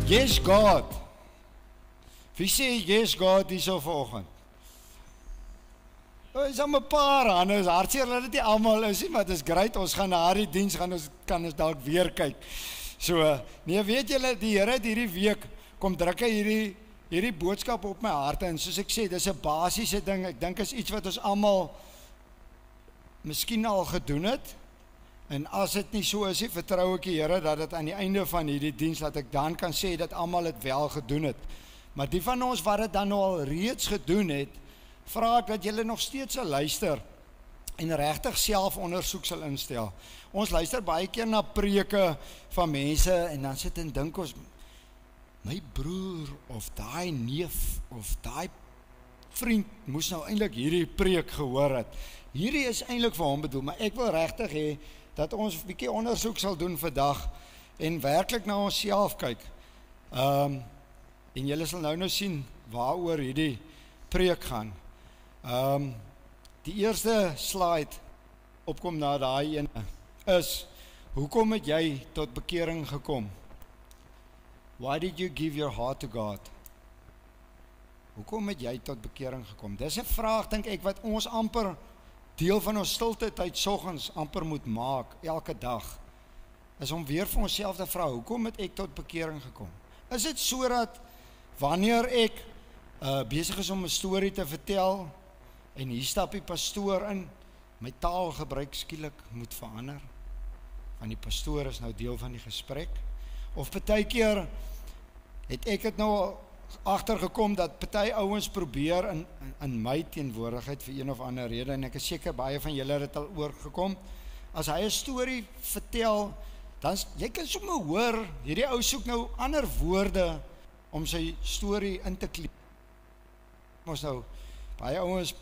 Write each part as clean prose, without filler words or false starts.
Yes, God. Wie sê yes, God hier so vanoggend? Is al 'n paar hande, is hartseer dat dit nie almal is nie, maar dit is great, ons gaan na die diens, kan ons dalk weer kyk. So, nee, weet julle, die Here het hierdie week, kom druk hy hierdie boodskap op my hart, en soos ek sê, dis 'n basiese ding, ek dink is iets wat ons almal miskien al gedoen het, en as dit nie so is, vertrou ek die Here, dat dit aan die einde van hierdie diens, dat ek dan kan sê, dat almal het wel gedoen het. Maar die van ons wat dit dan al reeds gedoen het, vra ek dat julle nog steeds sal luister en regtig selfondersoek sal instel. Ons luister baie keer na preke van mense en dan sit en dink ons, my broer of daai neef of daai vriend moes nou eintlik hierdie preek gehoor het. Hierdie is eintlik vir hom bedoel, maar ek wil regtig hê dat ons 'n bietjie ondersoek sal doen vandag en werklik na onsself kyk. En julle sal nou sien waaroor hierdie preek gaan. Die eerste slide opkom na daai ene is, hoekom het jy tot bekering gekom? Why did you give your heart to God? Hoekom het jy tot bekering gekom? Dis 'n vraag, dink ek, wat ons amper deel van ons stilte tyd soggens amper moet maak, elke dag, is om weer vir onsself te vra, hoekom het ek tot bekering gekom? Is dit so dat wanneer ek besig is om 'n storie te vertel, en hier stap die pastoor in, my taalgebruik skielik moet verander, want die pastoor is nou deel van die gesprek, of partykeer het ek het nou agtergekom dat party ouens probeer in my teenwoordigheid vir een of ander rede, en ek is seker baie van julle het dit al oorgekom, as hy 'n storie vertel, dan jy kan sommer hoor, hierdie ou soek nou ander woorde om sy storie in te kleed. Ons nou, baie ouens,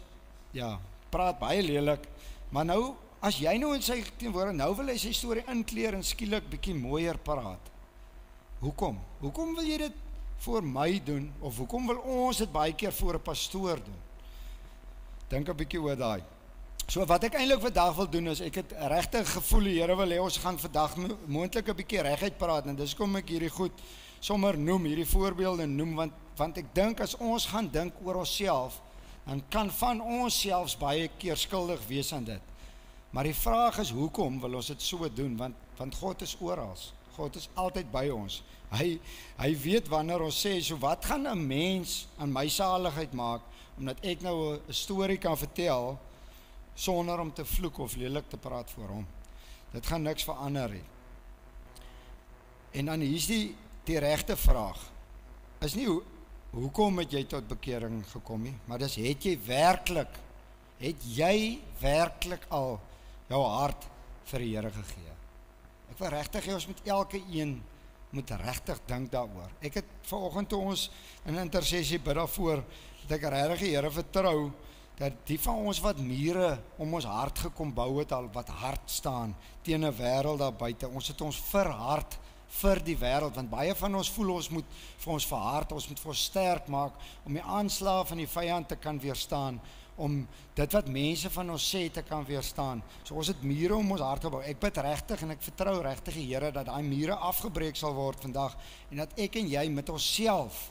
ja, praat baie lelik, maar nou, as jy nou in sy teenwoordigheid, nou wil hy sy storie inkleer en skielik bietjie mooier praat. Hoekom? Hoekom wil jy dit voor my doen, of hoekom wil ons dit baie keer voor 'n pastoor doen? Dink 'n bietjie oor daai. So wat ek eintlik vandag wil doen is, ek het regtig gevoel, die Here wil hê ons gaan vandag moontlik 'n bietjie reguit praat, en dis kom ek hierdie goed sommer noem, hierdie voorbeelde noem, want ek dink as ons gaan dink oor onsself, dan kan van ons selfs baie keer skuldig wees aan dit. Maar die vraag is, hoekom wil ons dit so doen? Want God is oral. God is altyd by ons. Hy weet wanneer ons sê, so wat gaan 'n mens aan my saligheid maak, omdat ek nou 'n storie kan vertel, sonder om te vloek of lelik te praat voor hom. Dit gaan niks verander nie. En dan hier's die regte vraag. Is nie hoekom het jy tot bekering gekom nie, maar dis het jy werklik al jou hart vir die Here gegee? Ek wil regtig hê ons met elke een moet regtig dink daaroor. Ek het vanoggend toe ons in intersessie bid daarvoor, dat ek regtig die Here vertrou, dat die van ons wat mure om ons hart gekom bou het al, wat hard staan teen 'n wêreld daar buite, ons het ons verhard vir die wêreld, want baie van ons voel ons moet vir ons verhard, ons moet vir ons sterk maak, om die aanslae van die vyand te kan weerstaan, om dit wat mense van ons sê te kan weerstaan. So ons het mure om ons hart te bou. Ek bid regtig en ek vertrou regtig die Here dat daai mure afgebreek sal word vandag, en dat ek en jy met onsself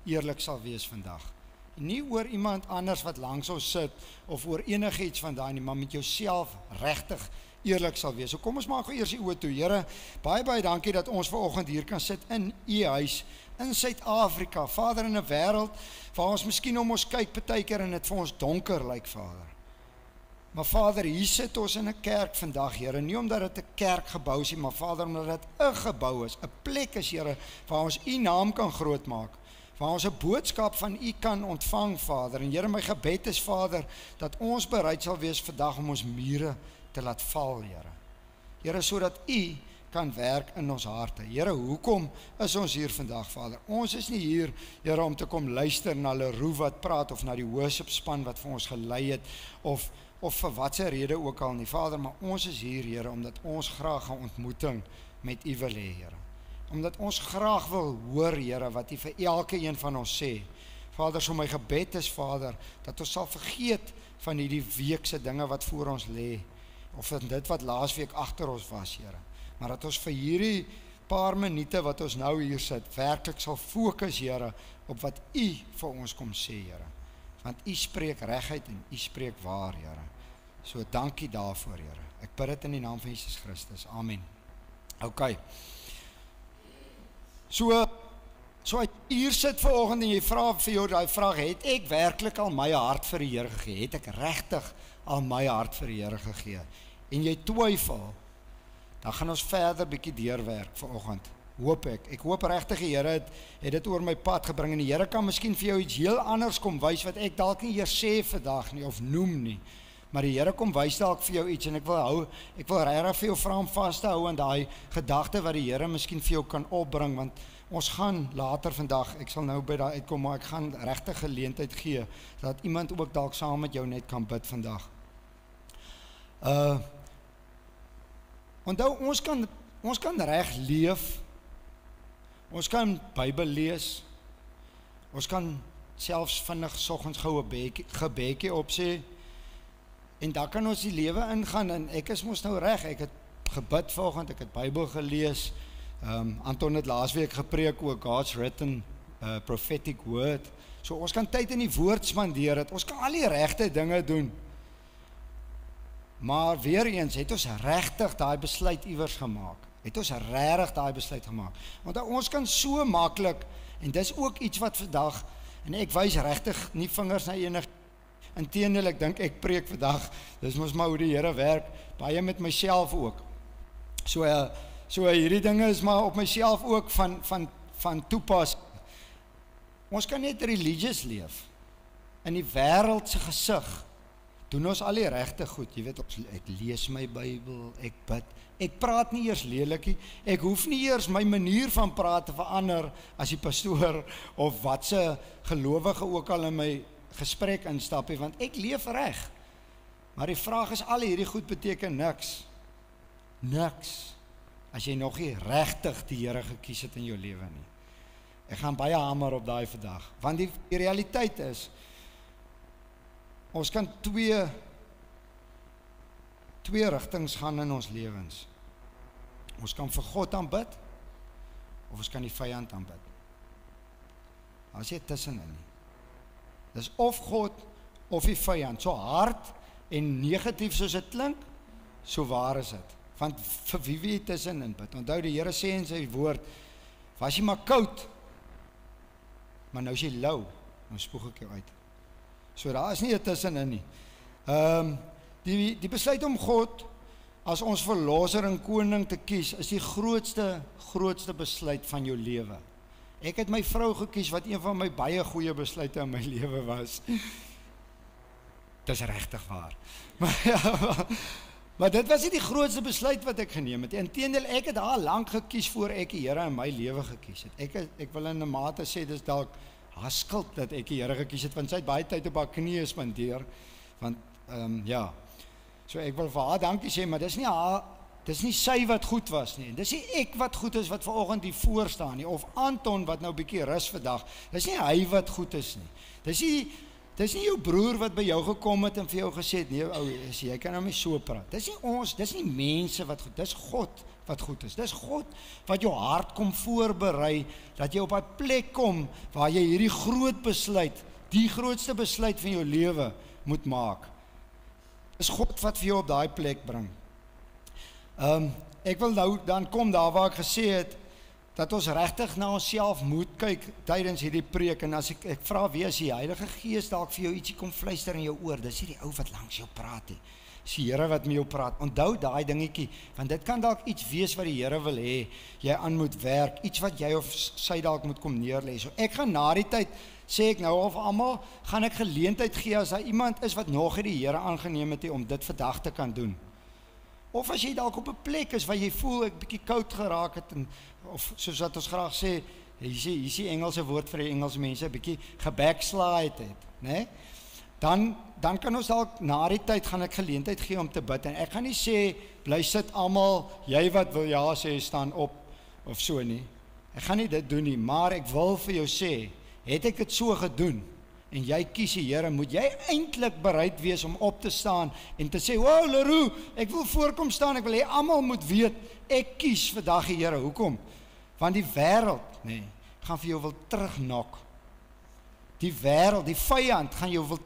eerlik sal wees vandag. Nie oor iemand anders wat langs ons sit, of oor enigiets van daai nie, maar met jouself regtig eerlik sal wees. So kom ons maak eers die oë toe. Here, baie dankie dat ons vanoggend hier kan sit in u huis, in Suid-Afrika, Vader, in 'n wêreld waar ons miskien om ons kyk partykeer en dit vir ons donker lyk, Vader. Maar Vader, hier sit ons in 'n kerk vandag, Here, nie omdat dit 'n kerkgebou is nie, maar Vader, omdat dit 'n gebou is, 'n plek is, Here, waar ons u naam kan groot maak, waar ons 'n boodskap van u kan ontvang, Vader. En Here, my gebed is, Vader, dat ons bereid sal wees vandag om ons mure te laat val, Here. Here, sodat u kan werk in ons harte. Here, hoekom is ons hier vandag, Vader? Ons is nie hier, Here, om te kom luister na Leroe wat praat, of na die worshipspan wat vir ons gelei het, of vir watse rede ook al nie, Vader, maar ons is hier, Here, omdat ons graag 'n ontmoeting met u wil hê, Here. Omdat ons graag wil hoor, Here, wat u vir elke een van ons sê. Vader, so my gebed is, Vader, dat ons sal vergeet van hierdie weekse dinge wat voor ons lê, of van dit wat laasweek agter ons was, Here. Maar dat ons vir hierdie paar minute wat ons nou hier sit, werklik sal fokus, Here, op wat U vir ons kom sê, Here. Want U spreek regheid en U spreek waar, Here. So dankie daarvoor, Here. Ek bid dit in die naam van Jesus Christus. Amen. OK. So as jy hier sit vanoggend en jy vra vir jou daai vraag, het ek werklik al my hart vir die Here gegee? Het ek regtig al my hart vir die Here gegee? En jy twyfel, dan gaan ons verder bietjie deurwerk vanoggend. Hoop ek. Ek hoop regtig die Here het dit oor my pad gebring en die Here kan miskien vir jou iets heel anders kom wys wat ek dalk nie eers sê vandag nie of noem nie. Maar die Here kom wys dalk vir jou iets en ek wil regtig vir jou vra om vas te hou aan daai gedagte wat die Here miskien vir jou kan opbring, want ons gaan later vandag, ek sal nou by daai uitkom, maar ek gaan regtig geleentheid gee dat iemand ook dalk saam met jou net kan bid vandag. Onthou, ons kan reg leef. Ons kan Bybel lees. Ons kan selfs vinnig soggens gou 'n gebedjie opsê. En dan kan ons die lewe ingaan en ek is mos nou reg. Ek het gebid vanoggend, ek het Bybel gelees. Anton het laasweek gepreek oor God's written prophetic word. So ons kan tyd in die woord spandeer het. Ons kan al die regte dinge doen. Maar weer eens het ons regtig daai besluit iewers gemaak. Het ons regtig daai besluit gemaak. Want ons kan so maklik, en dis ook iets wat vandag, en ek wys regtig nie vingers na enig, inteendeel ek dink ek preek vandag, dis mos maar hoe die Here werk, baie met myself ook. So hierdie dinge is maar op myself ook van toepas. Ons kan net religious leef, in die wêreld se gesig, doen ons al die regte goed, jy weet, ek lees my Bybel, ek bid, ek praat nie eers lelik nie, ek hoef nie eers my manier van praat te verander as die pastoor of wat se gelowige ook al in my gesprek instap nie, want ek leef reg. Maar die vraag is, al hierdie goed beteken niks. Niks. As jy nog nie regtig die Here gekies het in jou lewe nie. Ek gaan baie hamer op daai vandag, want die realiteit is, ons kan twee rigtings gaan in ons lewens. Ons kan vir God aanbid, of ons kan die vyand aanbid. Daar is nie tussenin nie. Dis of God, of die vyand. So hard en negatief soos dit klink, so waar is dit. Want vir wie jy tussenin bid? Onthou die Here sê in sy woord, was jy maar koud, maar nou is jy lou, nou spoeg ek jou uit. So daar is nie 'n tussenin nie. Die besluit om God as ons verlosser en koning te kies, is die grootste besluit van jou lewe. Ek het my vrou gekies wat een van my baie goeie besluite in my lewe was. Dis regtig waar. Maar dit was nie die grootste besluit wat ek geneem het. Inteendeel, ek het haar lank gekies voor ek die Here in my lewe gekies het. Ek wil in 'n mate sê, dis dalk haar skuld dat ek die Here gekies het, want sy het baie tyd op haar knieë spandeer, want, so ek wil vir haar dankie sê, maar dis nie sy wat goed was nie, dis nie ek wat goed is wat vanoggend hier voor staan nie, of Anton wat nou bietjie rus vandag, dis nie hy wat goed is nie, dis nie jou broer wat by jou gekom het en vir jou gesê het, nee ou, jy kan nou nie so praat, dis nie ons, dis nie mense wat goed, dis God wat goed is, dis God wat jou hart kom voorberei, dat jy op 'n plek kom, waar jy hierdie groot besluit, die grootste besluit van jou lewe moet maak. Dis God wat vir jou op daai plek bring. Ek wil nou dan kom daar waar ek gesê het, dat ons regtig na onsself moet kyk tydens hierdie preek, en as ek vra wie is die Heilige Gees dalk vir jou ietsie kom fluister in jou oor, dis nie die ou wat langs jou praat nie, dis die Here wat met jou praat, onthou daai dingetjie, want dit kan dalk iets wees wat die Here wil hê, jy aan moet werk, iets wat jy of sy dalk moet kom neerlê, so ek gaan na die tyd, sê ek nou of almal, gaan ek geleentheid gee as daar iemand is wat nog nie die Here aangeneem het om dit vandag te kan doen. Of as jy dalk op 'n plek is waar jy voel ek bietjie koud geraak het, of soos wat ons graag sê, hier is die Engelse woord vir die Engelse mense, bietjie gebackslide het, né? Dan kan ons dalk na die tyd gaan ek geleentheid gee om te bid, en ek gaan nie sê, bly sit almal, jy wat wil ja sê, staan op, of so nie. Ek gaan nie dit doen nie, maar ek wil vir jou sê, het ek dit so gedoen, en jy kies die Here, moet jy eintlik bereid wees om op te staan, en te sê, wow Leroux, ek wil voorkom staan, ek wil hê almal moet weet, ek kies vandag die Here, hoekom? Want die wêreld, nee, gaan vir jou wil terugnok. Die wêreld, die vyand gaan jou wil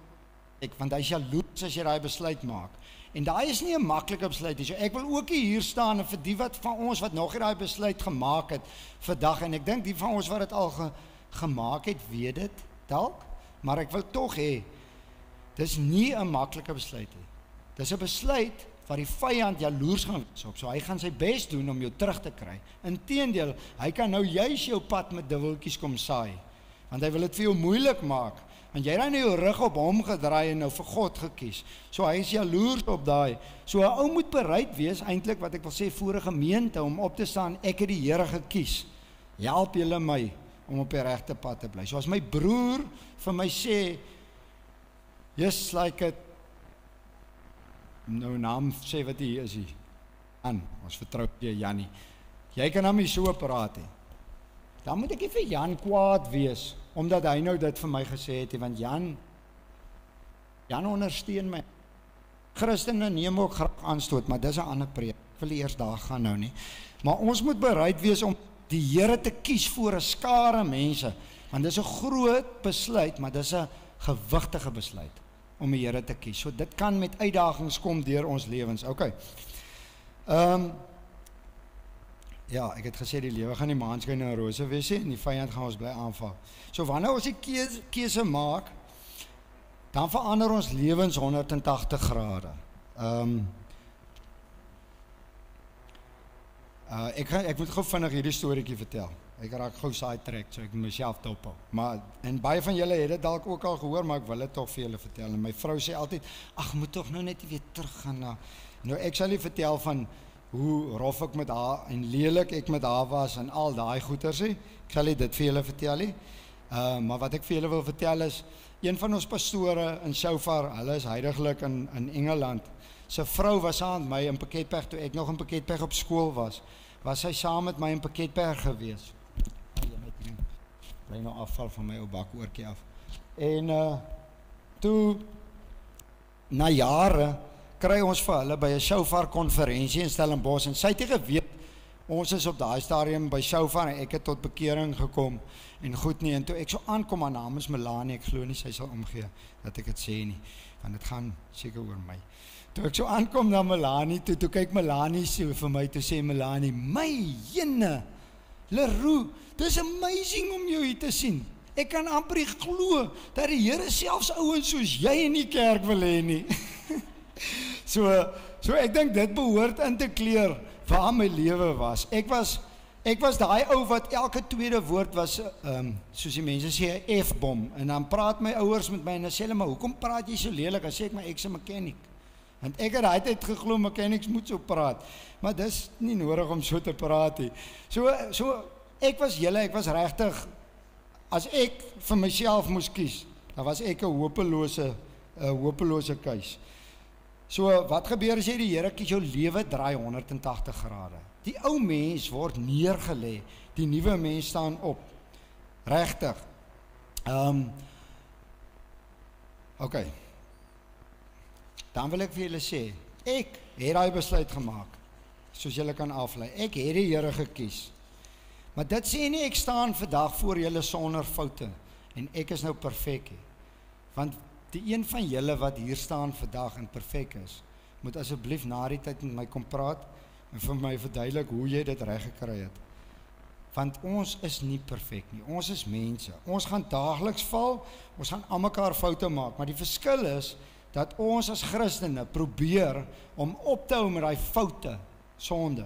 want hy is jaloers as jy daai besluit maak. En daai is nie 'n maklike besluit nie. So ek wil ook hier staan en vir die wat van ons wat nog nie daai besluit gemaak het vandag, en ek dink die van ons wat dit al gemaak het, weet dit dalk, maar ek wil tog hê dis nie 'n maklike besluit nie. Dis 'n besluit waar die vyand jaloers gaan wees op. So hy gaan sy bes doen om jou terug te kry. Inteendeel, hy kan nou juis jou pad met dubbeltjies kom saai. Want hy wil dit vir jou moeilik maak. Want jy het nou jou rug op hom gedraai en nou vir God gekies. So hy is jaloers op daai. So 'n ou moet bereid wees, eintlik wat ek wil sê, voor 'n gemeente om op te staan, ek het die Here gekies. Help julle my om op die regte pad te bly. So as my broer vir my sê, just like it, nou naam sê wat hy is hy, Jan, ons vertrou jy Jannie, jy kan hom nie so praat nie. Dan moet ek nie vir Jan kwaad wees, omdat hy nou dit vir my gesê het, want Jan ondersteun my. Christene neem ook graag aanstoot, maar dis 'n ander preek. Ek wil eers daar gaan nou nie. Maar ons moet bereid wees om die Here te kies voor 'n skare mense, want dis 'n groot besluit, maar dis 'n gewigtige besluit om die Here te kies. So dit kan met uitdagings kom deur ons lewens. Okay. Ja, ek het gesê die lewe gaan nie maanskyn en rose wees nie, en die vyand gaan ons bly aanval. So wanneer ons die keuse maak, dan verander ons lewens 180 grade. Ek moet gou vinnig hierdie storieetjie vertel. Ek raak gou sidetrack, so ek moet myself dophou. Maar en baie van julle het dit dalk ook al gehoor, maar ek wil dit tog vir julle vertel. En my vrou sê altyd, ag, moet tog nou net weer teruggaan na. Nou ek sal nie vertel van hoe rof ek met haar en lelik ek met haar was en al daai goeters nie. Ek sal nie dit vir julle vertel nie. Maar wat ek vir julle wil vertel is, een van ons pastore in Shofar, hulle is heiliglik in Engeland, sy vrou was saam met my in Piketberg, toe ek nog in Piketberg op skool was sy saam met my in Piketberg gewees. Bly nou afval van my ou bakoortjie af. En toe, na jare, kry ons vir hulle by 'n Shofar konferensie in Stellenbosch, en sy het geweet, ons is op daai stadium by Shofar, en ek het tot bekering gekom, en goed nie, en toe ek so aankom, haar naam is Melanie, ek glo nie, sy sal omgee, dat ek het sê nie, want dit gaan seker oor my. Toe ek so aankom na Melanie, toe kyk Melanie so vir my, toe sê Melanie, my jene, Leroux, dis amazing om jou hier te sien. Ek kan amper nie glo, dat die Here selfs ouens soos jy in die kerk wil hê nie. So ek dink dit behoort in te kleur waar my lewe was. Ek was daai ou wat elke tweede woord was, soos die mense sê, 'n F-bom. En dan praat my ouers met my en dan sê hulle, maar hoekom praat jy so lelik? Dan sê ek, maar ek's 'n mechanic. Want ek het daai tyd geglo mechanics moet so praat. Maar dis nie nodig om so te praat nie. So ek was regtig, as ek vir myself moes kies, dan was ek 'n hopelose keus. So wat gebeur as jy die Here kies, jou lewe draai 180 grade. Die ou mens word neergelê, die nuwe mens staan op. Regtig. Okay. Dan wil ek vir julle sê, ek het daai besluit gemaak, soos julle kan aflei. Ek het die Here gekies. Maar dit sê nie ek staan vandag voor julle sonder foute en ek is nou perfek nie. Want die een van julle wat hier staan vandag en perfek is, moet asseblief na die tyd met my kom praat en vir my verduidelik hoe jy dit reg gekry het. Want ons is nie perfek nie. Ons is mense. Ons gaan daagliks val, ons gaan almekaar foute maak, maar die verskil is dat ons as Christene probeer om op te hou met daai foute, sonde.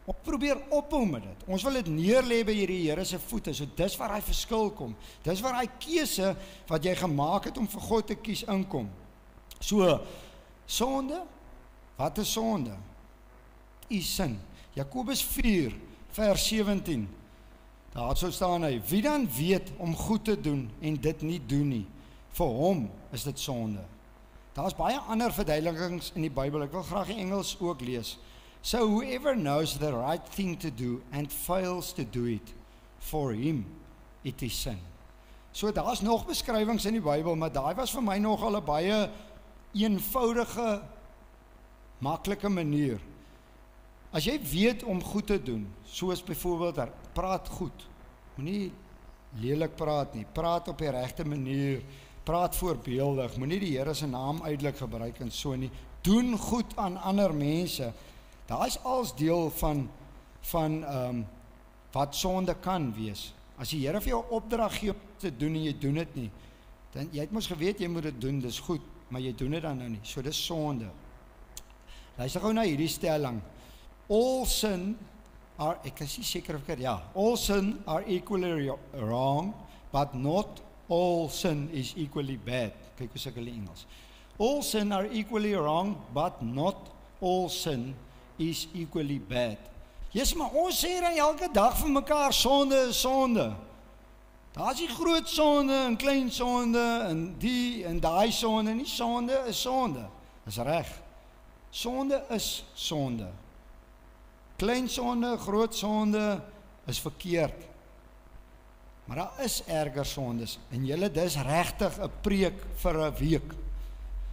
Ons probeer ophou met dit. Ons wil dit neerlê by die Here se voete. So dis waar daai verskil kom. Dis waar daai keuse wat jy gemaak het om vir God te kies inkom. So sonde, wat is sonde? U sin. Jakobus 4 vers 17. Daar sou staan hy: wie dan weet om goed te doen en dit nie doen nie, vir hom is dit sonde. Daar's baie ander verduidelikings in die Bybel. Ek wil graag die Engels ook lees. So whoever knows the right thing to do and fails to do it, for him it is sin. So daar's nog beskrywings in die Bybel, maar daai was vir my nogal 'n baie eenvoudige, maklike manier As jy weet om goed te doen, soos byvoorbeeld, praat goed, moenie lelik praat nie, praat op die regte manier, praat voorbeeldig, moenie die Here se naam uitelik gebruik en so nie, doen goed aan ander mense, daar is als deel van wat sonde kan wees. As die Here vir jou opdrag gee om te doen en jy doen dit nie, dan jy het mos geweet jy moet dit doen, dis goed, maar jy doen dit dan nou nie, so dis sonde. Luister gou na hierdie stelling, all sin are, ek is nie seker of ek het, all sin are equally wrong, but not all sin is equally bad. Kyk hoe sê ek hulle Engels. All sin are equally wrong, but not all sin is equally bad. Yes, maar ons sê dan elke dag vir mekaar, sonde is sonde. Daar is die groot sonde en klein sonde en die en daai sonde, nie sonde is sonde. Dis reg. Sonde is sonde. Klein sonde, groot sonde is verkeerd. Maar daar is erger sondes en julle dis regtig 'n preek vir 'n week.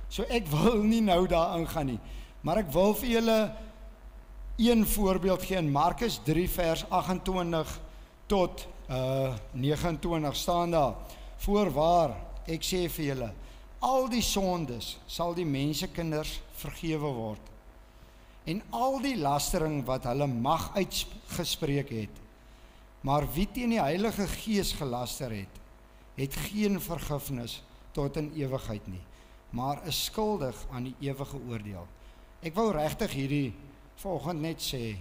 So ek wil nie nou daar ingaan nie, maar ek wil vir julle een voorbeeld gee in Markus 3 vers 28 tot 29 staan daar, voorwaar, ek sê vir julle, al die sondes sal die mensekinders vergewe word, en al die lastering wat hulle mag uitgespreek het, maar wie teen die Heilige Gees gelaster het geen vergifnis tot in ewigheid nie, maar is skuldig aan die ewige oordeel. Ek wou regtig hierdie vanoggend net sê,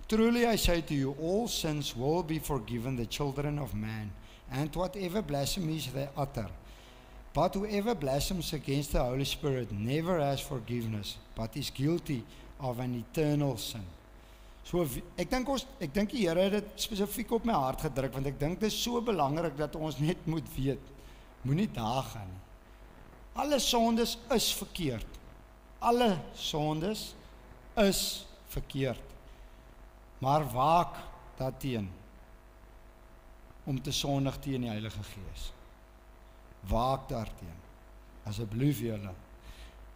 truly I say to you, all sins will be forgiven the children of man, and whatever blasphemies they utter. But whoever blasphemes against the Holy Spirit never has forgiveness, but is guilty of an eternal sin. So, ek dink die Here het dit spesifiek op my hart gedruk, want ek dink dit is so belangrik dat ons net moet weet, moenie daar gaan nie. Alle sondes is verkeerd. Alle sondes is verkeerd. Maar waak daarteen om te sondig teen die Heilige Gees. Waak daarteen, asseblief julle.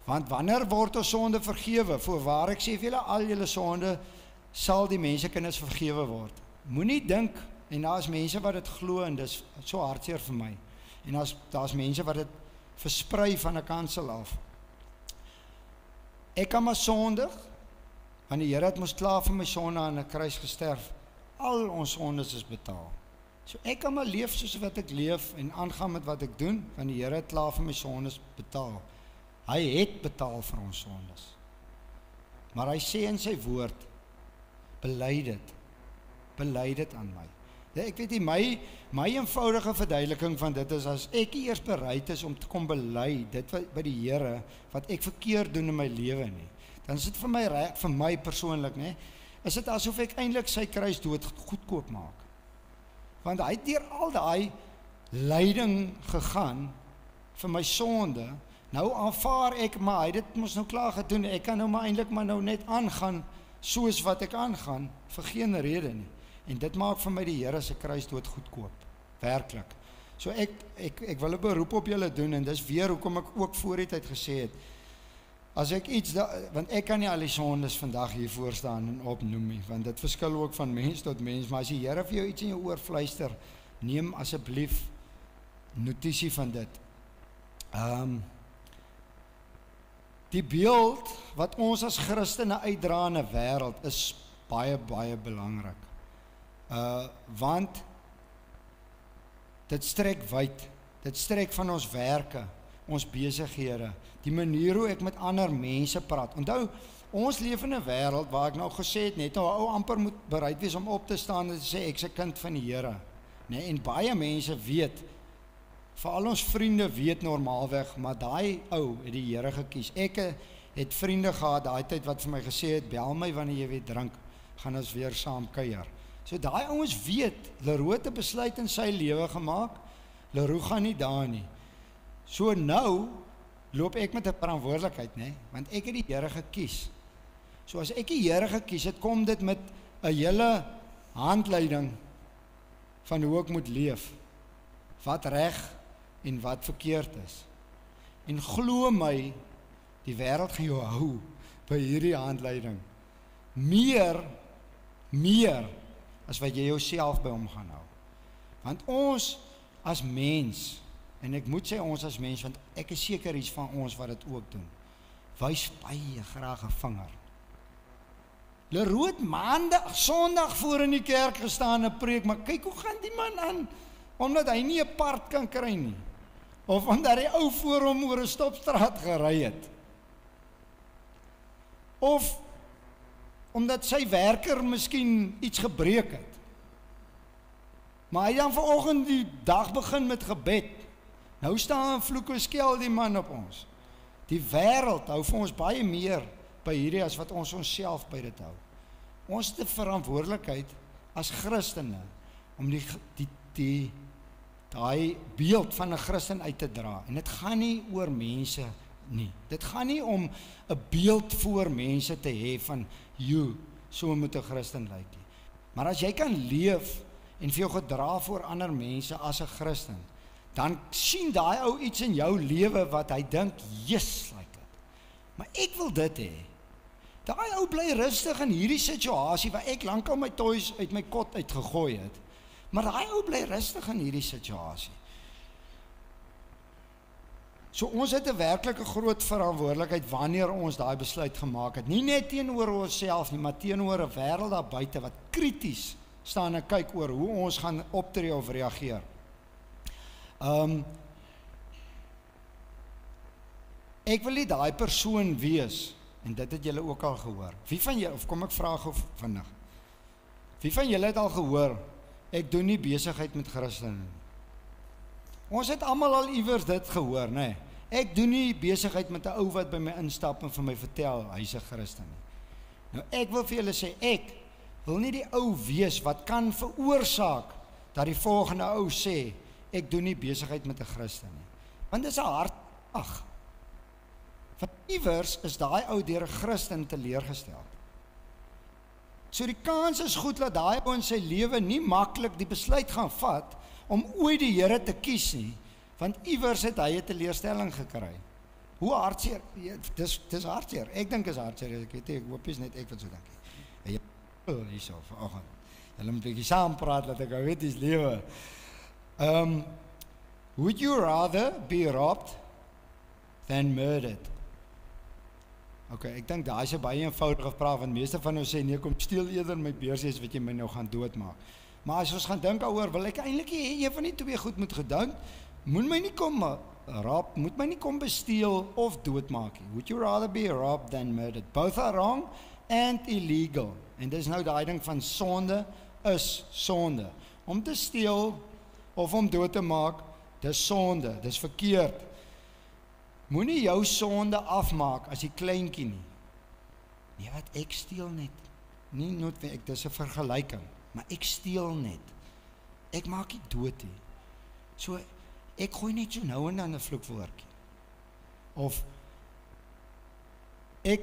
Want wanneer word ons sonde vergewe? Voorwaar ek sê vir julle, al julle sonde sal die mensekinders vergewe word. Moenie dink, en daar is mense wat dit glo, en dis so hartseer vir my, en daar's mense wat dit versprei van 'n kansel af. Ek kan maar sondig, want die Here het mos klaar vir my sonde aan 'n kruis gesterf. Al ons sondes is betaal. So ek kan maar leef soos wat ek leef en aangaan met wat ek doen, want die Here het klaar vir my sondes betaal. Hy het betaal vir ons sondes. Maar hy sê in sy woord, bely dit aan my. Ek weet nie, my eenvoudige verduideliking van dit is, as ek eers bereid is om te kom bely, dit by die Here, wat ek verkeerd doen in my lewe nie, dan is dit vir my persoonlik, nee, is dit asof ek eintlik sy kruis dood goedkoop maak. Want hy het deur al daai lyding gegaan vir my sonde, nou aanvaar ek, maar hy het dit mos nou klaar gedoen, ek kan nou maar eintlik maar nou net aangaan, soos wat ek aangaan, vir geen rede nie. En dit maak vir my die Here se kruis dood goedkoop, werklik. So ek wil 'n beroep op julle doen, en dis weer hoekom ek ook voor die tyd gesê het, as ek iets, want ek kan nie al die sondes vandag hier voor staan en opnoem nie, want dit verskil ook van mens tot mens, maar as die Here vir jou iets in jou oor fluister, neem asseblief notisie van dit. Die beeld wat ons as Christene uitdra in 'n wêreld is baie, baie belangrik. Want dit strek wyd, dit strek van ons werke, ons besighede, die manier hoe ek met ander mense praat. Onthou, ons leef in 'n wêreld waar ek nou gesê het, net nou 'n ou amper moet bereid wees om op te staan en te sê, ek's 'n kind van die Here. Nee, en baie mense weet, veral ons vriende weet normaalweg, maar daai ou het die Here gekies. Ek het vriende gehad daai tyd wat vir my gesê het, bel my wanneer jy weer drink, gaan ons weer saam kuier. So daai ouens weet, Leroux het 'n besluit in sy lewe gemaak, Leroux gaan nie daar nie. So nou loop ek met 'n verantwoordelikheid, nee, want ek het die Here gekies. So as ek die Here gekies het, kom dit met 'n hele handleiding van hoe ek moet leef, wat reg en wat verkeerd is. En glo my, die wêreld gaan jou hou by hierdie handleiding. meer as wat jy jouself by hom gaan hou. Want ons as mens, en ek moet sê ons as mens, want ek is seker iets van ons wat dit ook doen, wys baie graag 'n vinger. Leroe het maandag, Sondag voor in die kerk gestaan en preek, maar kyk hoe gaan die man aan, omdat hy nie 'n part kan kry nie, of omdat die ou voor hom oor 'n stopstraat gery het, of omdat sy werker miskien iets gebreek het. Maar hy dan vanoggend die dag begin met gebed. Nou staan en vloek en skel die man op ons. Die wêreld hou vir ons baie meer by hierdie as wat ons onsself by dit hou. Ons het 'n verantwoordelikheid as Christene om daai beeld van 'n Christen uit te dra. En dit gaan nie oor mense nie. Dit gaan nie om 'n beeld voor mense te hê van so moet 'n Christen lyk nie. Maar as jy kan leef en vir jou gedra voor ander mense as 'n Christen, dan sien daai ou iets in jou lewe wat hy dink, yes, like dit. Maar ek wil dit hê. Daai ou bly rustig in hierdie situasie waar ek lankal my toys uit my kot uitgegooi het. Maar daai ou bly rustig in hierdie situasie. So ons het 'n werklike groot verantwoordelikheid wanneer ons daai besluit gemaak het. Nie net teenoor onsself nie, maar teenoor 'n wêreld daar buite wat krities staan en kyk oor hoe ons gaan optree of reageer. Ek wil nie daai persoon wees, en dit het julle ook al gehoor. Wie van julle, of kom ek vra gou vinnig, wie van julle het al gehoor, ek doen nie besigheid met Christene nie? Ons het almal al iewers dit gehoor, nê? Ek doen nie besigheid met 'n ou wat by my instap en vir my vertel hy's 'n Christen nie. Nou ek wil vir julle sê, ek wil nie die ou wees wat kan veroorsaak dat die volgende ou sê, ek doen nie besigheid met 'n Christen nie. Want dit is 'n hartag. Want iewers is daai ou deur 'n Christen teleurgestel. So die kans is goed dat daai ou in sy lewe nie maklik die besluit gaan vat om ooit die Here te kies nie, want iewers het hy 'n teleurstelling gekry. Hoe hartseer? Dis hartseer. Ek dink is hartseer. Ek weet nie, ek hoop is net ek wat so dink. Jy hierso vanoggend. Hulle moet 'n bietjie saam praat dat ek weet dis lewe. Would you rather be robbed than murdered? Okay, ek dink daai is 'n baie eenvoudige vraag, want meeste van ons sê nee, kom steel eerder my beursie as wat jy my nou gaan doodmaak. Maar as ons gaan dink daaroor, wil ek eintlik hê een van die twee goed moet gedoen. Moet my nie kom rob, moet my nie kom besteel of doodmaak nie. Would you rather be robbed than murdered? Both are wrong and illegal. En dis nou daai ding van sonde is sonde. Om te steel of om dood te maak, dis sonde, dis verkeerd. Moenie jou sonde afmaak as die kleintjie nie. Nee, wat ek steel net. Nie noodwendig, dis 'n vergelyking, maar ek steel net. Ek maak nie dood nie. So ek gooi net so nou en dan 'n vloekwoordjie. Of ek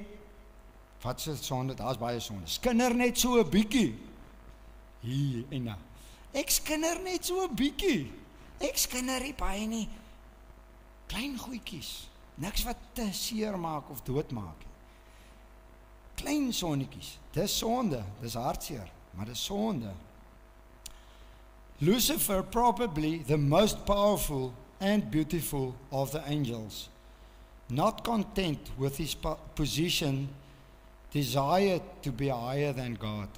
wat se sonde, daar's baie sonde. Skinder net so 'n bietjie. Hier en nou. Ek skinder net so 'n bietjie. Ek skinder nie baie nie. Klein goedjies. Niks wat te seer maak of dood maak nie. Klein sonnetjies. Dis sonde, dis hartseer, maar dis sonde. Lucifer, probably the most powerful and beautiful of the angels, not content with his position, desired to be higher than God.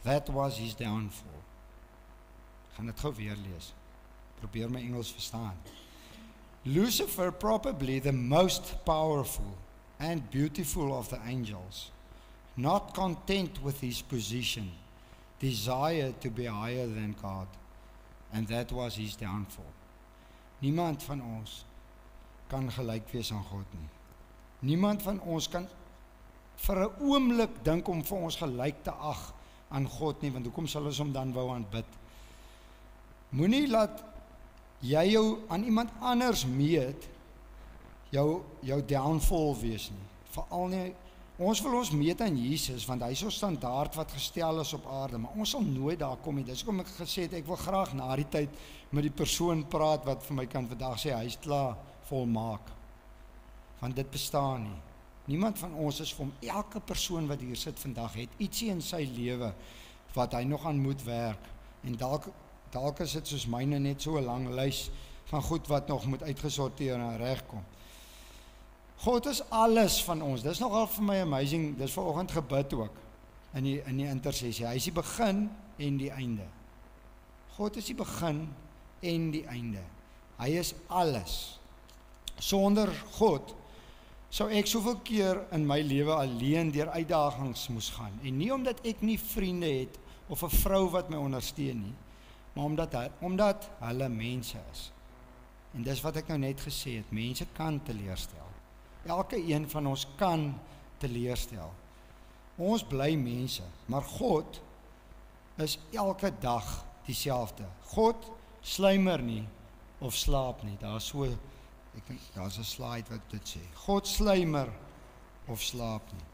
That was his downfall. Ek gaan dit gou weer lees. Probeer my Engels verstaan. Lucifer, probably the most powerful and beautiful of the angels, not content with his position, desired to be higher than God, and that was his downfall. Niemand van ons kan gelyk wees aan God nie. Niemand van ons kan vir 'n oomblik dink om vir ons gelyk te ag aan God nie, want hoekom sal ons hom dan wou aanbid? Moenie laat jy jou aan iemand anders meet jou downfall wees nie. Veral nie, ons wil ons meet aan Jesus, want hy is ons standaard wat gestel is op aarde, maar ons sal nooit daar kom nie. Dis hoekom ek gesê het, ek wil graag na die tyd met die persoon praat wat vir my kan vandag sê, hy is klaar volmaak. Want dit bestaan nie. Niemand van ons is vir hom. Elke persoon wat hier sit vandag het ietsie in sy lewe wat hy nog aan moet werk. En dalk is dit soos myne net so 'n lang lys van goed wat nog moet uitgesorteer en regkom. God is alles van ons. Dis nogal vir my amazing. Dis vanoggend gebid ook in die intersessie. Hy is die begin en die einde. God is die begin en die einde. Hy is alles. Sonder God sou ek soveel keer in my lewe alleen deur uitdagings moes gaan. En nie omdat ek nie vriende het of 'n vrou wat my ondersteun nie, maar omdat hulle mense is. En dis wat ek nou net gesê het, mense kan teleurstel. Elke een van ons kan teleurstel. Ons bly mense, maar God is elke dag dieselfde. God sluimer nie of slaap nie. Ek dink daar's 'n slide wat dit sê. God sluimer of slaap nie.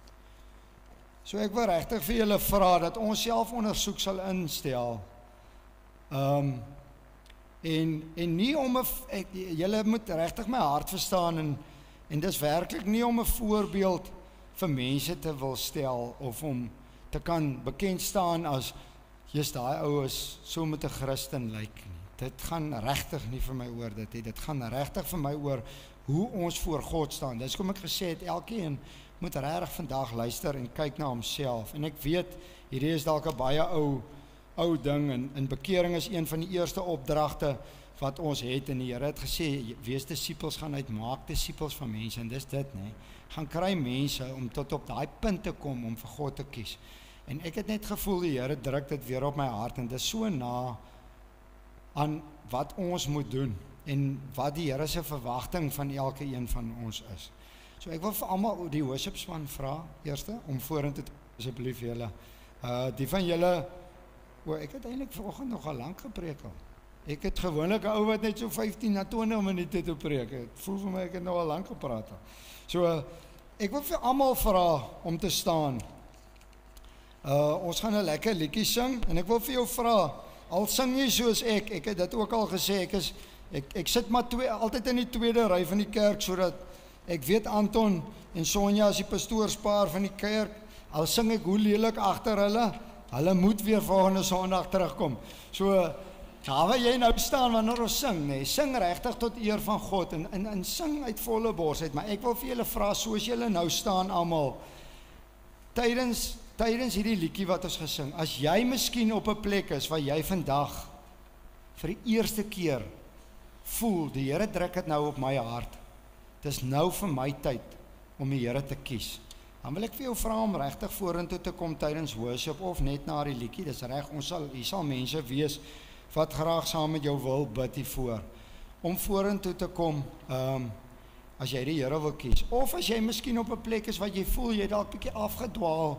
So ek wil regtig vir julle vra dat ons selfondersoek sal instel. En nie om julle moet regtig my hart verstaan en dis werklik nie om 'n voorbeeld vir mense te wil stel of om te kan bekend staan as jy's daai ou is so met 'n Christen lyk nie. Dit gaan regtig nie vir my oor dit nie. Dit gaan regtig vir my oor hoe ons voor God staan. Dis kom ek gesê het, elkeen moet regtig vandag luister en kyk na homself. En ek weet hierdie is dalk 'n baie ou ding en bekering is een van die eerste opdragte wat ons het, en die Here het gesê, wees disippels, gaan uit, maak disippels van mense, en dis dit, nee, gaan kry mense om tot op daai punt te kom om vir God te kies. En ek het net gevoel die Here druk dit weer op my hart, en dis so na aan wat ons moet doen en wat die Here se verwagting van elke een van ons is. So ek wil vir almal die worshipspan vra eerste om vorentoe te asseblief julle. Die van julle, ek het eintlik vanoggend nogal lank gepreek al. Ek het gewoonlik 'n ou wat net so 15 na 20 minute te preek. Dit voel vir my ek het nou al lank gepraat al. So ek wil vir almal vra om te staan. Ons gaan 'n lekker liedjie sing en ek wil vir jou vra, al sing jy soos ek het dit ook al gesê, ek sit maar altyd in die tweede ry van die kerk, sodat ek weet Anton en Sonja as die pastoorspaar van die kerk, al sing ek hoe lelik agter hulle moet weer volgende Sondag terugkom. So daar waar jy nou staan wanneer ons sing, nee, sing regtig tot eer van God en sing uit volle bors uit, maar ek wil vir julle vra, soos julle nou staan almal, tydens hierdie liedjie wat ons gesing, as jy miskien op 'n plek is waar jy vandag vir die eerste keer voel, die Here druk dit nou op my hart, dis nou vir my tyd om die Here te kies, dan wil ek vir jou vra om regtig vorentoe te kom tydens worship of net na die liedjie, dis reg, hier sal mense wees wat graag saam met jou wil bid hiervoor, om vorentoe te kom, as jy die Here wil kies, of as jy miskien op 'n plek is wat jy voel, jy dalk bietjie afgedwaal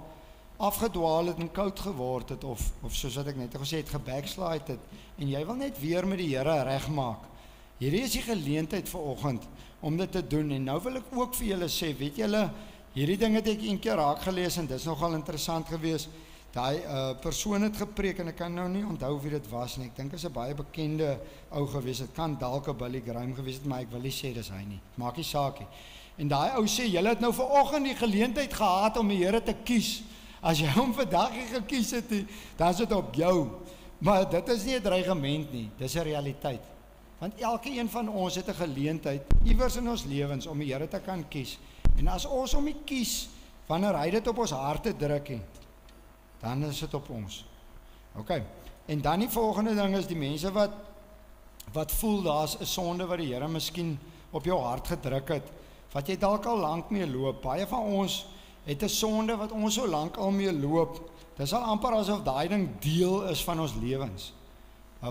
het en koud geword het, of soos wat ek net gesê het, gebackslide het, en jy wil net weer met die Here regmaak. Hierdie is die geleentheid vanoggend om dit te doen, en nou wil ek ook vir julle sê, weet julle, hierdie ding het ek een keer raak gelees, en dit is nogal interessant geweest. Daai persoon het gepreek, en ek kan nou nie onthou wie dit was nie, ek dink is 'n baie bekende ou geweest, het kan dalk 'n Billy Graham geweest het, maar ek wil nie sê dis hy nie, maak nie saak nie. En daai ou sê, julle het nou vanoggend die geleentheid gehad om die Here te kies, as jy hom vandag nie gekies het nie, dan is dit op jou, maar dit is nie 'n dreigement nie, dis 'n realiteit, want elke een van ons het 'n geleentheid, iewers in ons lewens, om die Here te kan kies, en as ons hom nie kies, wanneer hy dit op ons harte druk nie, dan is dit op ons. Ok, en dan die volgende ding is die mense wat voel daar's 'n sonde wat die Here miskien op jou hart gedruk het, wat jy dalk al lank mee loop. Baie van ons het 'n sonde wat ons so lank al mee loop. Dis al amper asof daai ding deel is van ons lewens.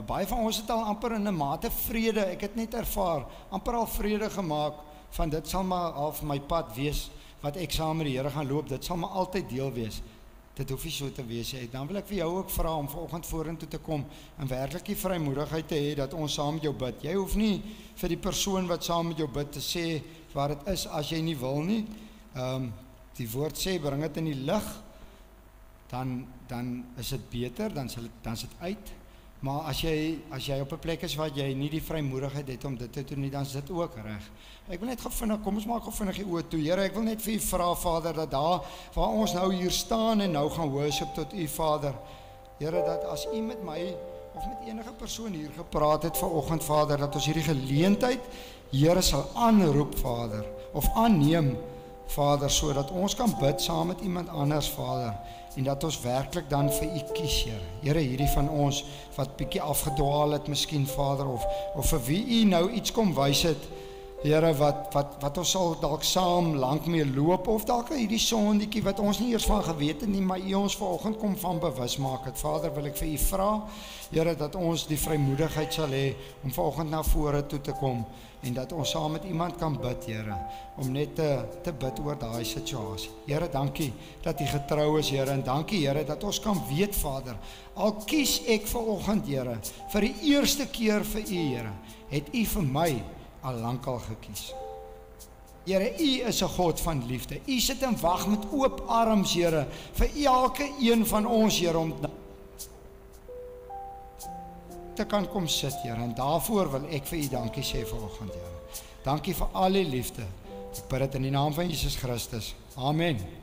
Baie van ons het al amper in 'n mate vrede, ek het net ervaar, amper al vrede gemaak van dit sal maar half my pad wees wat ek saam met die Here gaan loop. Dit sal maar altyd deel wees. Dit hoef nie so te wees nie. Dan wil ek vir jou ook vra om vanoggend vorentoe te kom en werklik die vrymoedigheid te hê dat ons saam met jou bid. Jy hoef nie vir die persoon wat saam met jou bid te sê waar dit is as jy nie wil nie. Die woord sê bring dit in die lig, dan is dit beter, dan is dit uit. Maar as jy op 'n plek is waar jy nie die vrymoedigheid het om dit te doen nie, dan is dit ook reg. Ek wil net gou vinnig, kom ons maak gou vinnig die oë toe. Here, ek wil net vir U vra, Vader, dat daar waar ons nou hier staan en nou gaan worship tot U, Vader, Here, dat as U met my of met enige persoon hier gepraat het vanoggend, Vader, dat ons hierdie geleentheid, Here, sal aanroep, Vader, of aanneem, Vader, sodat ons kan bid saam met iemand anders, Vader, en dat ons werklik dan vir U kies, Here. Here, hierdie van ons wat bietjie afgedwaal het miskien, Vader, of vir wie U nou iets kom wys het, Here, wat ons sal dalk saam lank mee loop, of dalk hierdie sondetjie wat ons nie eers van geweet het nie, maar U ons vanoggend kom van bewus maak het. Vader, wil ek vir U vra, Here, dat ons die vrymoedigheid sal hê om vanoggend na vore toe te kom, en dat ons saam met iemand kan bid, Here, om net te bid oor daai situasie. Here, dankie dat U getrou is, Here, en dankie, Here, dat ons kan weet, Vader, al kies ek vanoggend, Here, vir die eerste keer vir U, Here, het U vir my al lankal gekies. Here, U is 'n God van liefde. U sit en wag met oop arms, Here, vir elke een van ons, Here, om te kan kom sit, Here, en daarvoor wil ek vir U dankie sê vanoggend, Here. Dankie vir al die liefde. Ek bid dit in die naam van Jesus Christus. Amen.